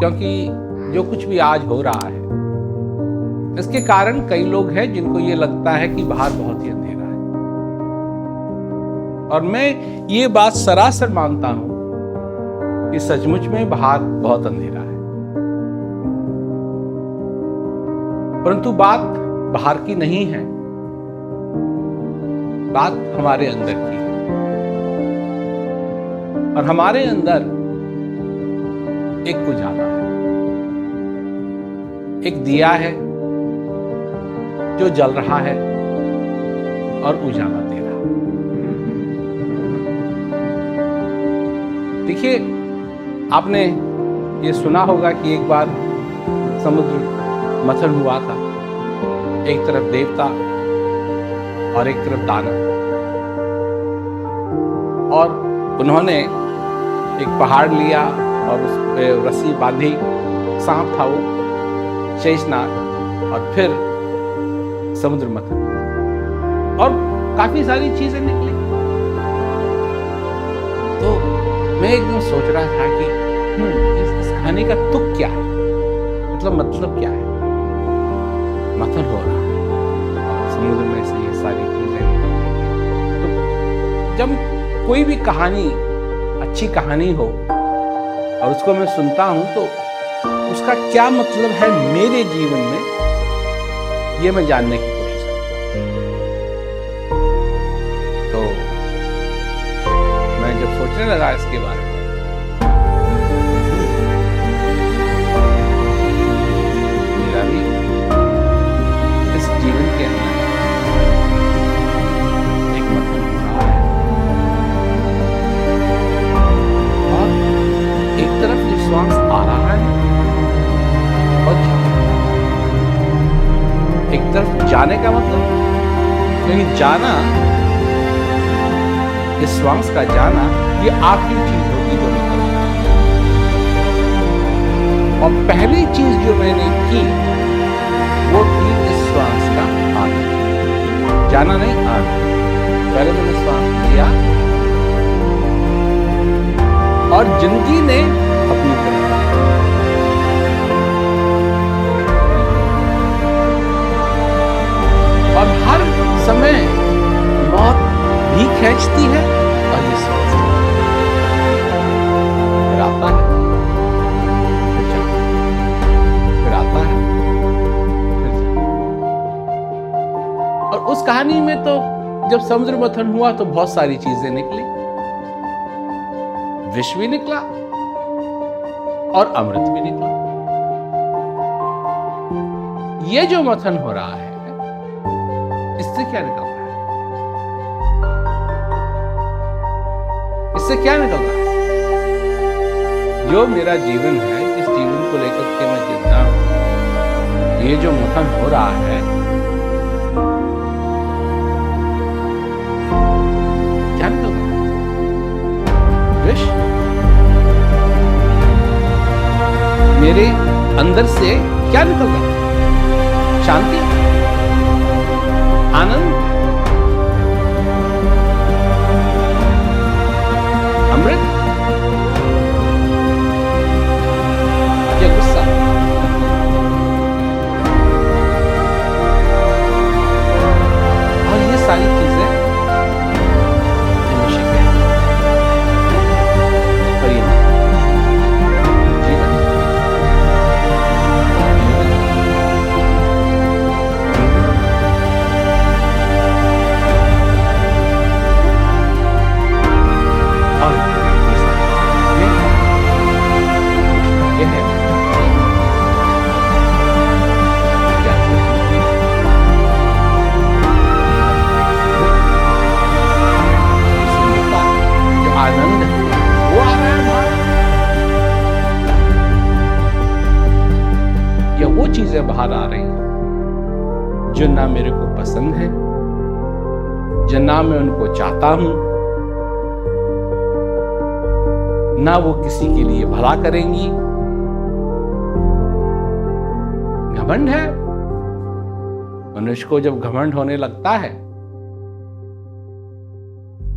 क्योंकि जो कुछ भी आज हो रहा है इसके कारण कई लोग हैं जिनको ये लगता है कि बाहर बहुत ही अंधेरा है, और मैं ये बात सरासर मानता हूं कि सचमुच में बाहर बहुत अंधेरा है। परंतु बात बाहर की नहीं है, बात हमारे अंदर की है। और हमारे अंदर एक उजाला है, एक दिया है जो जल रहा है और उजाला दे रहा है। देखिए, आपने ये सुना होगा कि एक बार समुद्र मंथन हुआ था। एक तरफ देवता और एक तरफ दानव, और उन्होंने एक पहाड़ लिया और उस पे रस्सी बांधी, सांप था वो, शेषनाग, और फिर समुद्र मंथन, और काफी सारी चीजें निकली। तो मैं एक दिन सोच रहा था कि इस कहानी का तुक क्या है, मतलब क्या है। मंथन हो रहा है और समुद्र में से ये सारी चीजें निकल रही हैं। तो जब कोई भी कहानी अच्छी कहानी हो और उसको मैं सुनता हूं तो उसका क्या मतलब है मेरे जीवन में, ये मैं जानने की कोशिश करता हूं। तो मैं जब सोचने लगा इसके बारे में, मेरा भी इस जीवन के अंदर एक मंथन हो रहा है, और एक तरफ ये श्वास आ रहा है और जा रहा है। एक तरफ जाने का मतलब, क्योंकि जाना, इस श्वास का जाना, ये आखिरी चीज होगी जो मैं करूंगा। और पहली चीज जो मैंने की वो थी इस श्वास का आना, जाना नहीं, आना। पहले मैंने श्वास लिया और जिंदगी ने अपनी तरफ, और हर समय मौत भी खींचती है और ये सांस फिर आता है, फिर जाता है, फिर आता है, फिर जाता है। और उस कहानी में तो जब समुद्र मंथन हुआ तो बहुत सारी चीजें निकली, विष भी निकला और अमृत भी निकला। ये जो मंथन हो रहा है, इससे क्या निकल रहा है? इससे क्या निकल रहा है? जो मेरा जीवन है, इस जीवन को लेकर के मैं जिंदा हूं, ये जो मंथन हो रहा है, क्या निकल रहा है? विष? मेरे अंदर से क्या निकल रहा है? शांति, आनंद, अमृत या गुस्सा? और ये सारी चीजें मनुष्य के हैं, और ये जीवन, चीजें बाहर आ रही हैं जो ना मेरे को पसंद है, जो ना मैं उनको चाहता हूं, ना वो किसी के लिए भला करेंगी। घमंड है। मनुष्य को जब घमंड होने लगता है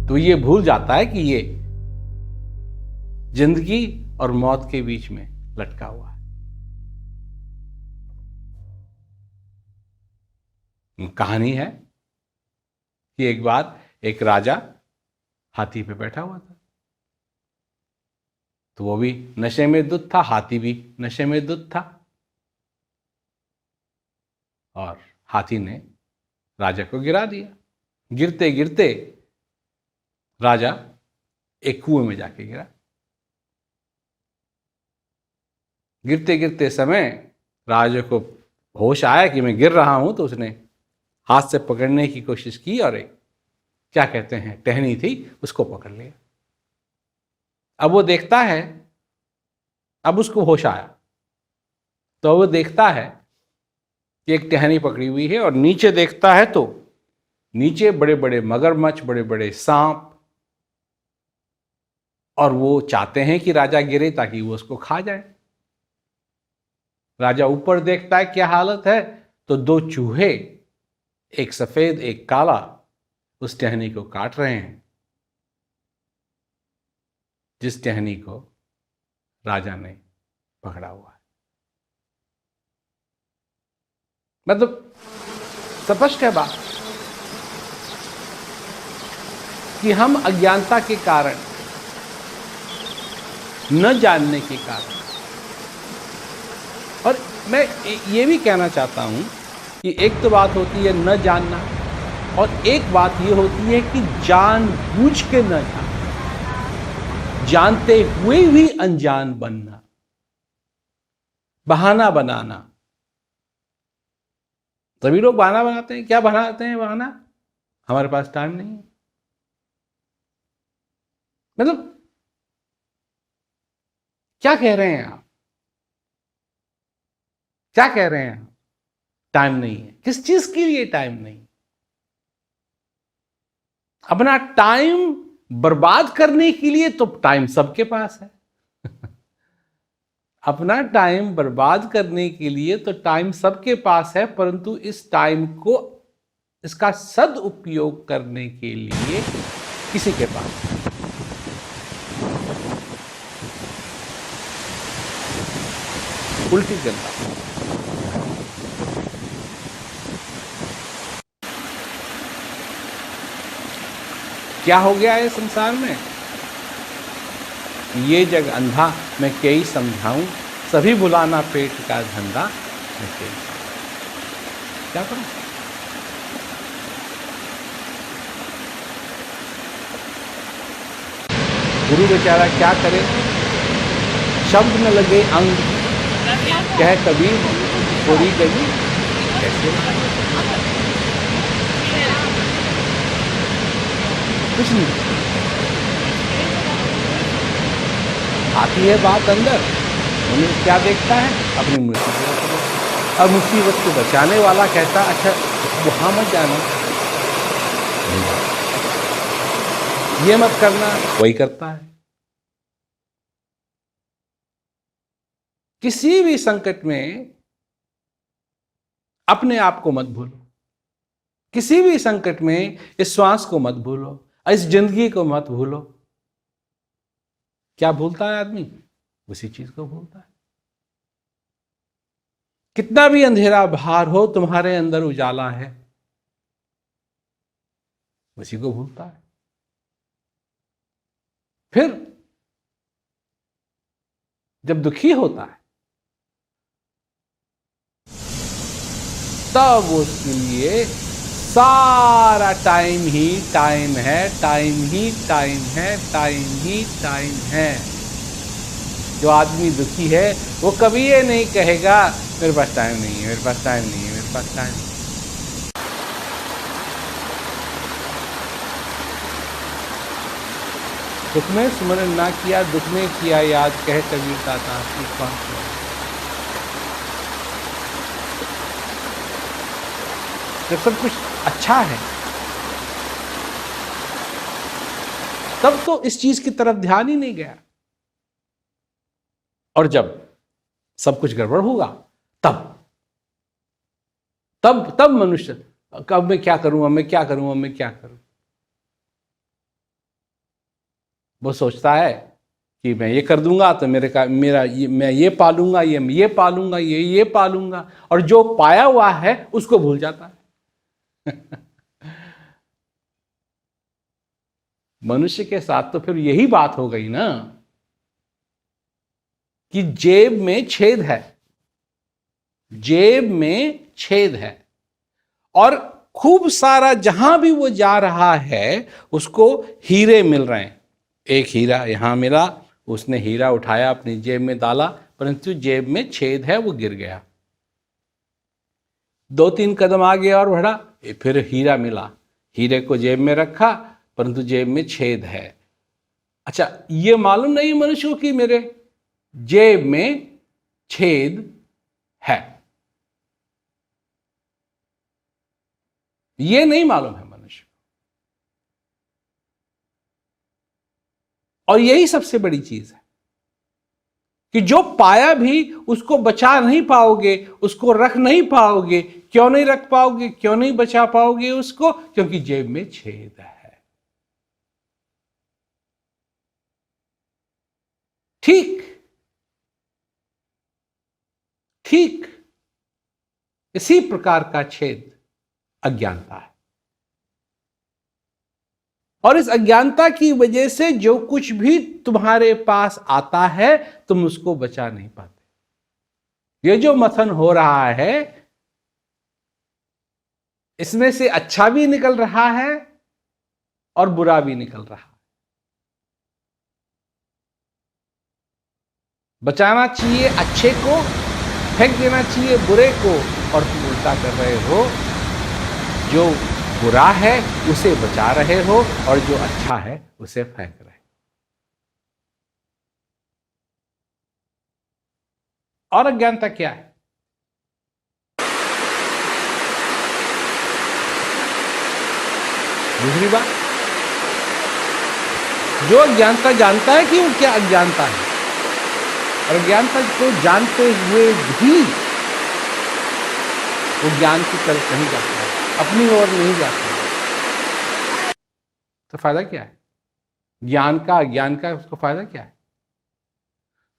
तो ये भूल जाता है कि ये जिंदगी और मौत के बीच में लटका हुआ है। कहानी है कि एक बार एक राजा हाथी पे बैठा हुआ था, तो वो भी नशे में धुत था, हाथी भी नशे में धुत था, और हाथी ने राजा को गिरा दिया। गिरते गिरते राजा एक कुएं में जाके गिरा। गिरते गिरते समय राजा को होश आया कि मैं गिर रहा हूं, तो उसने हाथ से पकड़ने की कोशिश की और एक क्या कहते हैं टहनी थी, उसको पकड़ लिया। अब वो देखता है, अब उसको होश आया, तो वो देखता है कि एक टहनी पकड़ी हुई है, और नीचे देखता है तो नीचे बड़े बड़े मगरमच्छ, बड़े बड़े सांप, और वो चाहते हैं कि राजा गिरे ताकि वो उसको खा जाए। राजा ऊपर देखता है क्या हालत है, तो दो चूहे, एक सफेद एक काला, उस टहनी को काट रहे हैं, जिस टहनी को राजा ने पकड़ा हुआ है। मतलब स्पष्ट है बात कि हम अज्ञानता के कारण, न जानने के कारण, और मैं ये भी कहना चाहता हूं कि एक तो बात होती है न जानना, और एक बात ये होती है कि जानबूझ के न जानना, जानते हुए भी अनजान बनना, बहाना बनाना। सभी लोग बहाना बनाते हैं। क्या बनाते हैं बहाना? हमारे पास टाइम नहीं है। मतलब क्या कह रहे हैं आप? क्या कह रहे हैं? टाइम नहीं है। किस चीज के लिए टाइम नहीं? अपना टाइम बर्बाद करने के लिए तो टाइम सबके पास है। अपना टाइम बर्बाद करने के लिए तो टाइम सबके पास है, परंतु इस टाइम को, इसका सदुपयोग करने के लिए किसी के पास नहीं। उल्टी जनता। क्या हो गया है संसार में? ये जग अंधा मैं कई समझाऊं, सभी भुलाना पेट का धंधा मैं कई। क्या करूं? गुरु बेचारा क्या करे, शब्द न लगे अंग, कह कबीर थोड़ी गई कैसे। कुछ नहीं आती है बात अंदर। उन्हें क्या देखता है? अपनी मुसीबत। अब मुसीबत को बचाने वाला कहता अच्छा वहां मत जाना, ये मत करना, वही करता है। किसी भी संकट में अपने आप को मत भूलो, किसी भी संकट में इस श्वास को मत भूलो, इस जिंदगी को मत भूलो। क्या भूलता है आदमी? उसी चीज को भूलता है। कितना भी अंधेरा बाहर हो, तुम्हारे अंदर उजाला है, उसी को भूलता है। फिर जब दुखी होता है तब उसके लिए सारा टाइम ही टाइम है, टाइम ही टाइम है, टाइम ही टाइम है। जो आदमी दुखी है वो कभी ये नहीं कहेगा मेरे पास टाइम नहीं है, मेरे पास टाइम नहीं है, मेरे पास टाइम नहीं। दुख में स्मरण ना किया, दुख में किया याद, कहे कबीर दाता कौन किया। जब सब कुछ अच्छा है तब तो इस चीज की तरफ ध्यान ही नहीं गया, और जब सब कुछ गड़बड़ होगा तब तब तब मनुष्य कब मैं क्या करूं, अब मैं क्या करूं, अब मैं क्या करूं। वो सोचता है कि मैं ये कर दूंगा तो मैं ये पालूंगा, ये पालूंगा, ये पालूंगा, और जो पाया हुआ है उसको भूल जाता है। मनुष्य के साथ तो फिर यही बात हो गई ना कि जेब में छेद है, जेब में छेद है, और खूब सारा जहां भी वो जा रहा है उसको हीरे मिल रहे हैं। एक हीरा यहां मिला, उसने हीरा उठाया अपनी जेब में डाला, परंतु जेब में छेद है, वो गिर गया। 2-3 कदम आगे और बढ़ा, फिर हीरा मिला, हीरे को जेब में रखा, परंतु जेब में छेद है। अच्छा, ये मालूम नहीं मनुष्य को कि मेरे जेब में छेद है, ये नहीं मालूम है मनुष्य को। और यही सबसे बड़ी चीज है कि जो पाया भी उसको बचा नहीं पाओगे, उसको रख नहीं पाओगे। क्यों नहीं रख पाओगे, क्यों नहीं बचा पाओगे उसको? क्योंकि जेब में छेद है। ठीक ठीक इसी प्रकार का छेद अज्ञानता है, और इस अज्ञानता की वजह से जो कुछ भी तुम्हारे पास आता है तुम उसको बचा नहीं पाते। ये जो मथन हो रहा है इसमें से अच्छा भी निकल रहा है और बुरा भी निकल रहा है। बचाना चाहिए अच्छे को, फेंक देना चाहिए बुरे को, और तुम उल्टा कर रहे हो। जो बुरा है उसे बचा रहे हो और जो अच्छा है उसे फेंक रहे हो। और अज्ञानता क्या है? दूसरी बात, जो अज्ञानता जानता है कि वो क्या अज्ञानता है, और अज्ञानता को जानते हुए भी वो ज्ञान की तरफ नहीं जाता है, अपनी ओर नहीं जाता है, तो फायदा क्या है ज्ञान का, अज्ञान का? उसको फायदा क्या है?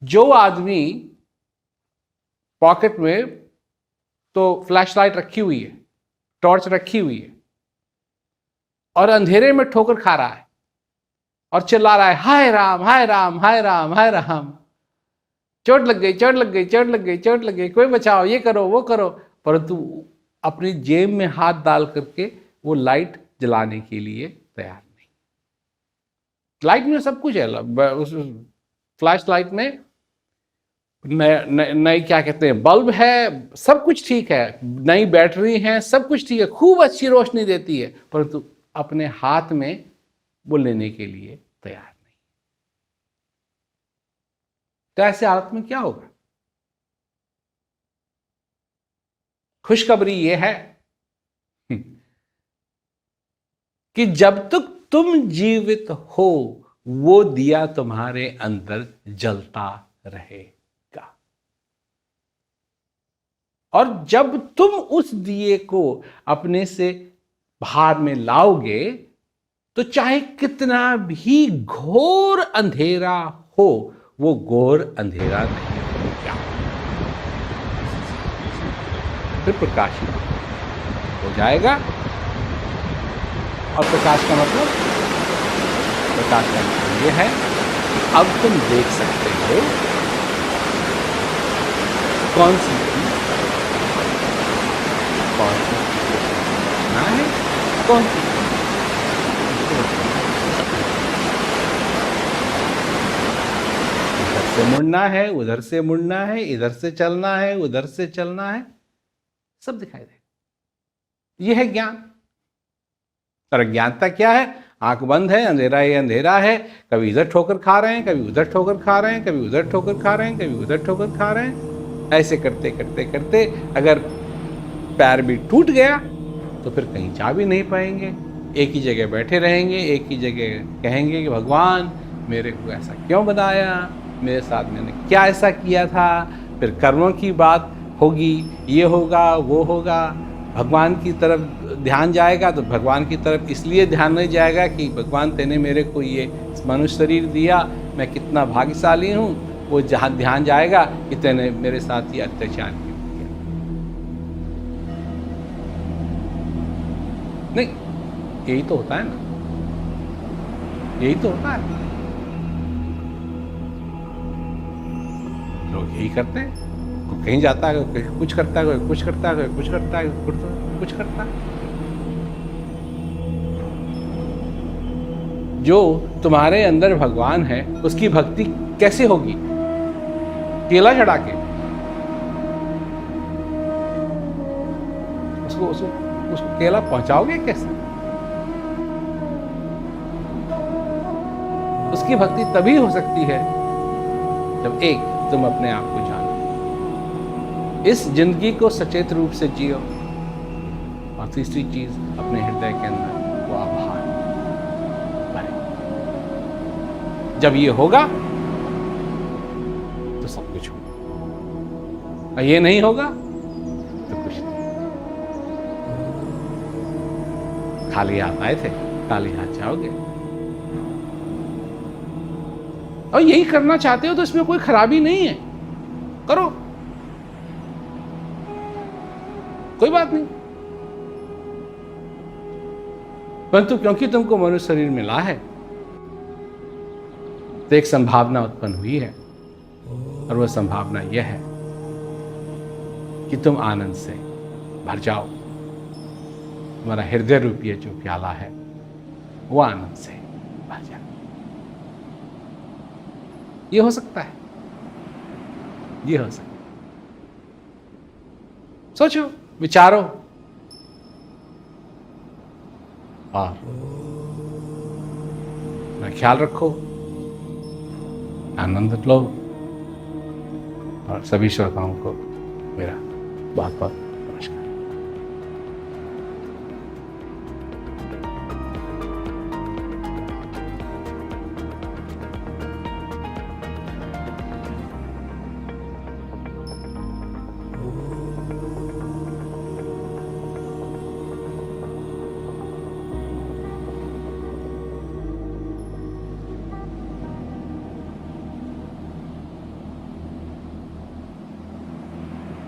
जो आदमी पॉकेट में तो फ्लैशलाइट रखी हुई है, टॉर्च रखी हुई है, और अंधेरे में ठोकर खा रहा है और चिल्ला रहा है, हाय राम हाय राम हाय राम हाय राम, चोट लग गई चोट लग गई चोट लग गई चोट लग गई, कोई बचाओ, ये करो वो करो, परंतु अपनी जेब में हाथ डाल करके वो लाइट जलाने के लिए तैयार नहीं। लाइट में सब कुछ है, उस फ्लैश लाइट में नई क्या कहते हैं बल्ब है, सब कुछ ठीक है, नई बैटरी है, सब कुछ ठीक है, खूब अच्छी रोशनी देती है, परंतु अपने हाथ में वो लेने के लिए तैयार नहीं। तो ऐसे हालत में क्या होगा? खुशखबरी ये है कि जब तक तुम जीवित हो वो दिया तुम्हारे अंदर जलता रहेगा, और जब तुम उस दिए को अपने से बाहर में लाओगे तो चाहे कितना भी घोर अंधेरा हो वो घोर अंधेरा नहीं होगा, फिर प्रकाशित हो जाएगा। और प्रकाश का मतलब, प्रकाश का मतलब यह है कि अब तुम देख सकते हो कौन सी चीज बचना है, कौन सी इधर से मुड़ना है, उधर से मुड़ना है, इधर से चलना है, उधर से चलना है, सब दिखाई देगा। यह है ज्ञान। और अज्ञानता क्या है? आंख बंद है, अंधेरा ही अंधेरा है, कभी इधर ठोकर खा रहे हैं, कभी उधर ठोकर खा रहे हैं, कभी उधर ठोकर खा रहे हैं, कभी उधर ठोकर खा रहे हैं। ऐसे करते करते करते अगर पैर भी टूट गया तो फिर कहीं जा भी नहीं पाएंगे, एक ही जगह बैठे रहेंगे, एक ही जगह कहेंगे कि भगवान मेरे को ऐसा क्यों बनाया, मेरे साथ मैंने क्या ऐसा किया था। फिर कर्मों की बात होगी, ये होगा वो होगा, भगवान की तरफ ध्यान जाएगा तो भगवान की तरफ इसलिए ध्यान नहीं जाएगा कि भगवान तेने मेरे को ये मनुष्य शरीर दिया, मैं कितना भाग्यशाली हूँ, वो जहाँ ध्यान जाएगा कि तेने मेरे साथ ये अत्याचार किया। नहीं, यही तो होता है ना, यही तो होता है। लोग यही करते हैं, कोई कहीं जाता है, कोई कुछ करता है, कोई कुछ करता है, कोई कुछ करता है, कोई कुछ करता है। जो तुम्हारे अंदर भगवान है उसकी भक्ति कैसे होगी? केला चढ़ा के उसको केला पहुंचाओगे कैसे? उसकी भक्ति तभी हो सकती है जब एक तुम अपने आप को जानो, इस जिंदगी को सचेत रूप से जियो, और तीसरी चीज अपने हृदय के अंदर वो आभार भरे। जब ये होगा तो सब कुछ होगा, और ये नहीं होगा तो कुछ नहीं। खाली हाथ आए थे, खाली हाथ जाओगे। और यही करना चाहते हो तो इसमें कोई खराबी नहीं है, करो, कोई बात नहीं। परंतु क्योंकि तुमको मनुष्य शरीर मिला है तो एक संभावना उत्पन्न हुई है, और वह संभावना यह है कि तुम आनंद से भर जाओ। तुम्हारा हृदय रूपी जो प्याला है वो आनंद से भर जाए। ये हो सकता है, ये हो सकता है। सोचो, विचारो, और अपना ख्याल रखो, आनंद लो, और सभी श्रोताओं को मेरा बहुत बहुत